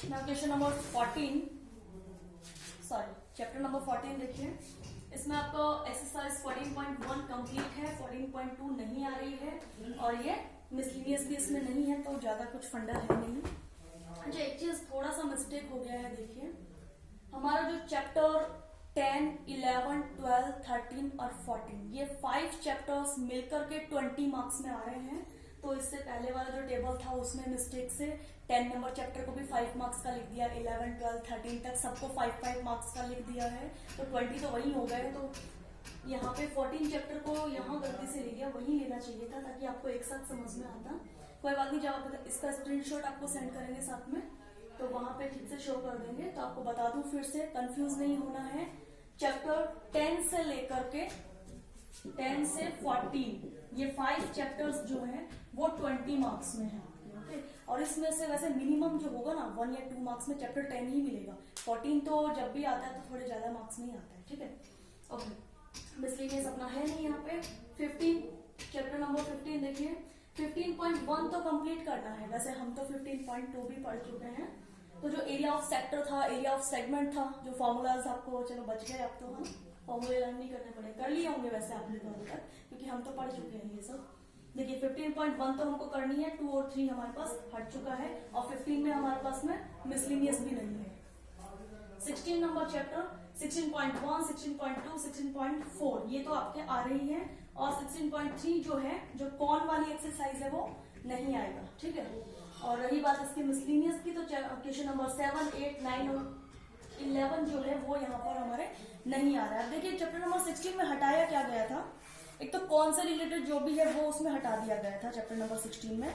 Now question number 14, sorry chapter number 14 देखिए। इसमें आपको एक्सरसाइज 14.1 कंप्लीट है, 14.2 नहीं आ रही है और ये मिसलिनियस भी इसमें नहीं है, तो ज्यादा कुछ फंडा है नहीं। अच्छा, एक चीज थोड़ा सा मिस्टेक हो गया है। देखिए हमारा जो चैप्टर 10, 11, 12, 13 और 14 ये 5 चैप्टर्स मिलकर के 20 मार्क्स में आ रहे हैं। तो इससे पहले वाला जो टेबल था उसमें मिस्टेक से 10 नंबर चैप्टर को भी 5 मार्क्स का लिख दिया, 11, 12, 13 तक सबको 5-5 मार्क्स का लिख दिया है, तो 20 तो वही हो गए। तो यहाँ पे 14 चैप्टर को यहाँ गलती से ले लिया, वही लेना चाहिए था ताकि आपको एक साथ समझ में आता। कोई बात नहीं, जब आप इसका स्क्रीनशॉट आपको सेंड करेंगे साथ में तो वहां पे ठीक से शो कर देंगे। तो आपको बता दूं फिर से, कंफ्यूज नहीं होना है। चैप्टर 10 से लेकर के 10 से 14 ये 5 चैप्टर्स जो हैं वो 20 मार्क्स में है। ओके, और इसमें से वैसे मिनिमम जो होगा ना 1 या 2 मार्क्स में चैप्टर 10 ही मिलेगा। 14 तो जब भी आता है तो थोड़े ज्यादा मार्क्स नहीं आता है। ठीक है, ओके, मिसलिनियस अपना है नहीं यहाँ पे। 15 चैप्टर नंबर 15 देखिए। 15.1 तो कंप्लीट करना है, वैसे हम तो 15.2 भी पढ़ चुके हैं। तो जो एरिया ऑफ सेक्टर था, एरिया ऑफ सेगमेंट था, जो फॉर्मूलाज आपको चलो बच गए, अब तो हम फॉर्मूले लर्न नहीं करने पड़े, कर लिए होंगे वैसे आपने कल तक, क्योंकि हम तो पढ़ चुके हैं ये सब। देखिए 15.1 तो हमको करनी है, 2 और 3 हमारे पास हट चुका है और 15 में हमारे पास में मिसलिनियस भी नहीं है। 16 नंबर चैप्टर 16.1, 16.2, 16.4 ये तो आपके आ रही है, और 16.3 जो है, जो कौन वाली एक्सरसाइज है वो नहीं आएगा। ठीक है, और रही बात इसकी मिसलिनियस की, तो क्वेश्चन नंबर 7, 8, 9 और 11 जो है वो यहाँ पर हमारे नहीं आ रहा है। अब देखिए चैप्टर नंबर 16 में हटाया क्या गया था, एक तो कौन से रिलेटेड जो भी है वो उसमें हटा दिया गया था चैप्टर नंबर 16 में।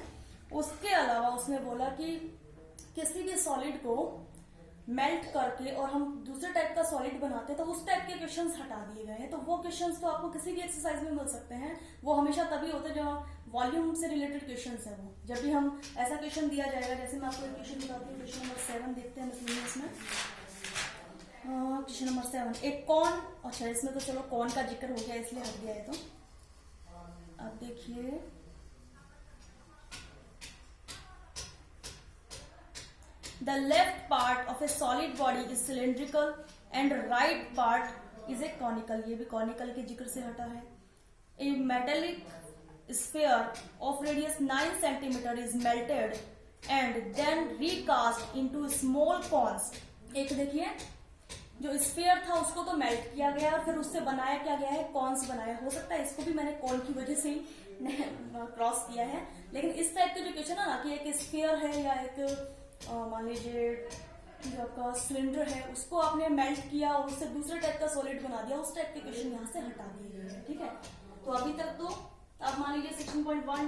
उसके अलावा उसने बोला कि किसी भी सॉलिड को मेल्ट करके और हम दूसरे टाइप का सॉलिड बनाते हैं तो उस टाइप के क्वेश्चंस हटा दिए गए हैं। तो वो क्वेश्चंस तो आपको किसी भी एक्सरसाइज में मिल सकते हैं, वो हमेशा तभी होते हैं जब वॉल्यूम से रिलेटेड क्वेश्चंस है। वो जब भी हम ऐसा क्वेश्चन दिया जाएगा, जैसे मैं आपको एक क्वेश्चन बताती हूँ, क्वेश्चन नंबर 7 देखते हैं मिसलिनियस में। क्वेश्चन नंबर 7, एक कौन, अच्छा इसमें तो चलो कौन का जिक्र हो गया इसलिए हट गया है। तो अब देखिए the left part of a solid body is cylindrical and right part is a conical, ये भी conical के जिक्र से हटा है। A metallic sphere of radius 9 cm is melted and then recast into small cones। एक देखिए जो स्फीयर था उसको तो मेल्ट किया गया और फिर उससे बनाया क्या गया है, कॉन्स बनाया। हो सकता है इसको भी मैंने कॉन की वजह से ही क्रॉस किया है, लेकिन इस टाइप के जो क्वेश्चन है ना कि एक स्फीयर है या एक मान लीजिए जो आपका सिलेंडर है उसको आपने मेल्ट किया और उससे दूसरे टाइप का सॉलिड बना दिया, उस टाइप के क्वेश्चन यहाँ से हटा दिए गए हैं। ठीक है, तो अभी तक तो आप मान लीजिए 16.1,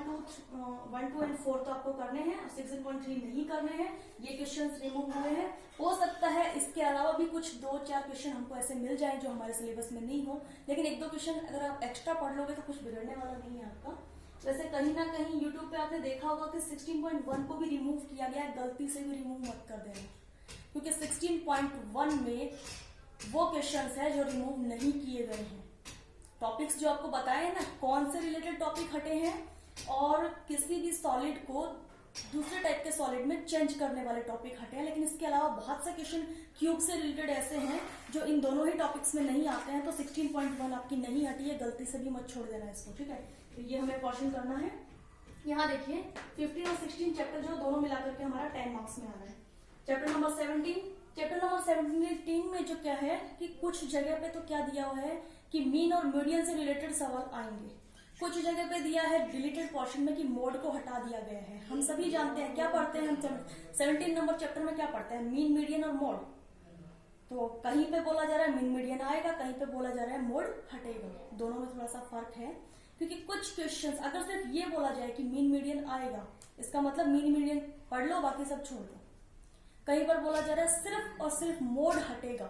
2 एंड 4 तो आपको करने हैं और 16.3 नहीं करने हैं, ये क्वेश्चंस रिमूव हुए हैं। हो सकता है इसके अलावा भी कुछ 2-4 क्वेश्चन हमको ऐसे मिल जाएं जो हमारे सिलेबस में नहीं हो, लेकिन 1-2 क्वेश्चन अगर आप एक्स्ट्रा पढ़ लोगे तो कुछ बिगड़ने वाला नहीं है आपका। वैसे कहीं ना कहीं YouTube पे आपने देखा होगा कि 16.1 को भी रिमूव किया गया है, गलती से भी रिमूव मत कर देना, क्योंकि 16.1 में वो क्वेश्चंस है जो रिमूव नहीं किए गए हैं। टॉपिक्स जो आपको बताए ना, कौन से रिलेटेड टॉपिक हटे हैं और किसी भी सॉलिड को दूसरे टाइप के सॉलिड में चेंज करने वाले टॉपिक हटे हैं, लेकिन इसके अलावा बहुत से क्वेश्चन क्यूब से रिलेटेड ऐसे हैं जो इन दोनों ही टॉपिक्स में नहीं आते हैं। तो 16.1 आपकी नहीं हटी है, गलती से भी मत छोड़ देना इसको। ठीक है, तो ये हमें पोर्शन करना है। यहाँ देखिए 15 और 16 चैप्टर जो दोनों मिलाकर के हमारा 10 मार्क्स में आ रहा है। चैप्टर नंबर 17 में जो क्या है कि कुछ जगह पे तो क्या दिया हुआ है कि मीन और मीडियन से रिलेटेड सवाल आएंगे, कुछ जगह पे दिया है डिलीटेड पोर्शन में कि मोड को हटा दिया गया है। हम सभी जानते हैं, क्या पढ़ते हैं हम 17 नंबर चैप्टर में, क्या पढ़ते हैं, मीन, मीडियन और मोड। तो कहीं पे बोला जा रहा है मीन मीडियन आएगा, कहीं पे बोला जा रहा है मोड हटेगा, दोनों में थोड़ा सा फर्क है। क्योंकि कुछ क्वेश्चंस अगर सिर्फ ये बोला जाए कि मीन मीडियन आएगा, इसका मतलब मीन मीडियन पढ़ लो बाकी सब छोड़ दो। कहीं पर बोला जा रहा है सिर्फ और सिर्फ मोड हटेगा,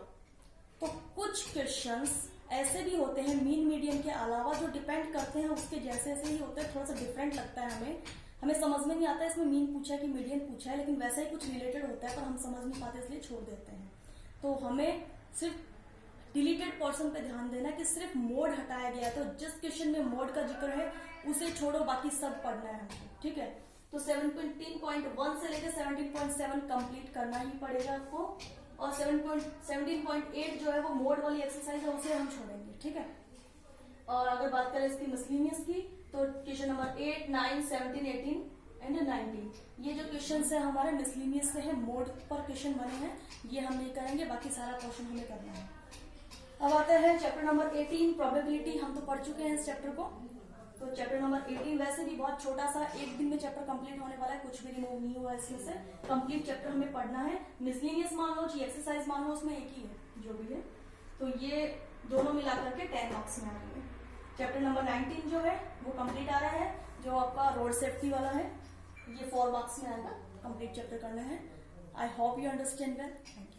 तो कुछ क्वेश्चंस ऐसे भी होते हैं मीन मीडियन के अलावा जो डिपेंड करते हैं उसके जैसे ऐसे ही होते हैं, थोड़ा सा डिफरेंट लगता है हमें समझ में नहीं आता है इसमें मीन पूछा है कि मीडियन पूछा है, लेकिन वैसा ही कुछ रिलेटेड होता है पर हम समझ नहीं पाते इसलिए छोड़ देते हैं। तो हमें सिर्फ डिलीटेड पोर्शन पे ध्यान देना कि सिर्फ मोड हटाया गया है, तो जिस क्वेश्चन में मोड का जिक्र है उसे छोड़ो, बाकी सब पढ़ना है हमको। ठीक है, तो 17.1 से लेकर 17.7 कंप्लीट करना ही पड़ेगा आपको, और 17.8 जो है वो मोड वाली एक्सरसाइज है, उसे हम छोड़ेंगे, ठीक है। और अगर बात करें इसकी मिसलिनियस की, तो क्वेश्चन नंबर 8, 9, 17, 18 एंड 19, ये जो क्वेश्चन है हमारे मिसलिनियस से है, मोड पर क्वेश्चन बने हैं, ये हम नहीं करेंगे, बाकी सारा क्वेश्चन हमें करना है। अब आता है चैप्टर नंबर 18 प्रोबेबिलिटी। हम तो पढ़ चुके हैं इस चैप्टर को, तो चैप्टर नंबर 18 वैसे भी बहुत छोटा सा, एक दिन में चैप्टर कंप्लीट होने वाला है, कुछ भी रिमूव नहीं हुआ इसमें से, कंप्लीट चैप्टर हमें पढ़ना है। मिसलिनियस मान लो, एक्सरसाइज मान लो, उसमें एक ही है जो भी है, तो ये दोनों मिलाकर के 10 मार्क्स में आ रही है। चैप्टर नंबर 19 जो है वो कंप्लीट आ रहा है, जो आपका रोड सेफ्टी वाला है, ये 4 मार्क्स में आएगा, कंप्लीट चैप्टर करना है। I hope you understand well. Thank you.